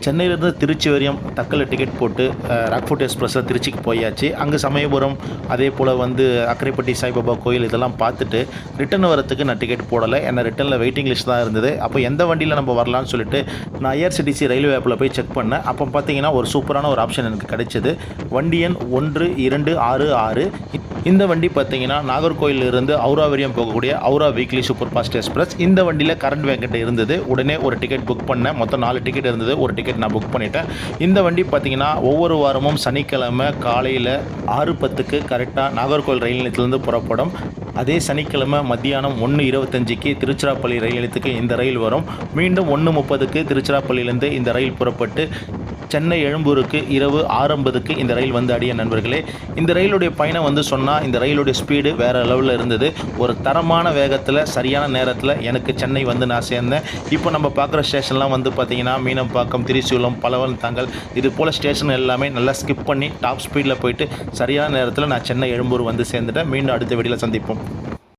சென்னையிலேருந்து திருச்சி வரையும் தக்கல டிக்கெட் போட்டு ராக்ஃபோர்ட் எக்ஸ்பிரஸில் திருச்சிக்கு போயாச்சு. அங்கே சமயபுரம் அதே போல் அக்கரைப்பட்டி சாய்பாபா கோயில் இதெல்லாம் பார்த்துட்டு ரிட்டர்ன் வரத்துக்கு நான் டிக்கெட் போடலை. ஏன்னா ரிட்டனில் வெயிட்டிங் லிஸ்ட் தான் இருந்தது. அப்போ எந்த வண்டியில் நம்ம வரலான்னு சொல்லிட்டு நான் ஐஆர்சிடிசி ரயில்வே ஆப்பில் போய் செக் பண்ணேன். அப்போ பார்த்தீங்கன்னா ஒரு சூப்பரான ஒரு ஆப்ஷன் எனக்கு கிடைச்சது. வண்டி எண் 1266. இந்த வண்டி பார்த்தீங்கன்னா நாகர்கோயிலிருந்து ஹவுரா வரையும் போகக்கூடிய Howrah weekly super fast express. இந்த வண்டியில் கரண்ட் வேக்கெட் இருந்தது. உடனே ஒரு டிக்கெட் புக் பண்ணேன். மொத்தம் 4 டிக்கெட் இருந்தது. ஒரு டிக்கெட் நான் புக் பண்ணிட்டேன். இந்த வண்டி பார்த்தீங்கன்னா ஒவ்வொரு வாரமும் சனிக்கிழமை காலையில் 6:10க்கு கரெக்டாக நாகர்கோவில் ரயில் நிலையத்திலேருந்து புறப்படும். அதே சனிக்கிழமை மத்தியானம் 1:25க்கு திருச்சிராப்பள்ளி ரயில் நிலையத்துக்கு இந்த ரயில் வரும். மீண்டும் 1:30க்கு திருச்சிராப்பள்ளியிலேருந்து இந்த ரயில் புறப்பட்டு சென்னை எழும்பூருக்கு இரவு 6:50க்கு இந்த ரயில் வந்து அடைய நண்பர்களே. இந்த ரயிலுடைய பயணம் சொன்னால் இந்த ரயிலுடைய ஸ்பீடு வேறு லெவலில் இருந்தது. ஒரு தரமான வேகத்தில் சரியான நேரத்தில் எனக்கு சென்னை நான் சேர்ந்தேன். இப்போ நம்ம பார்க்குற ஸ்டேஷன்லாம் பார்த்திங்கன்னா மீனம்பாக்கம், திரிசூலம், பலவந்தாங்கல் இது போல் ஸ்டேஷன் எல்லாமே நல்லா ஸ்கிப் பண்ணி டாப் ஸ்பீடில் போயிட்டு சரியான நேரத்தில் நான் சென்னை எழும்பூர் சேர்ந்துட்டேன். மீண்டும் அடுத்த வீடியோவில் சந்திப்போம்.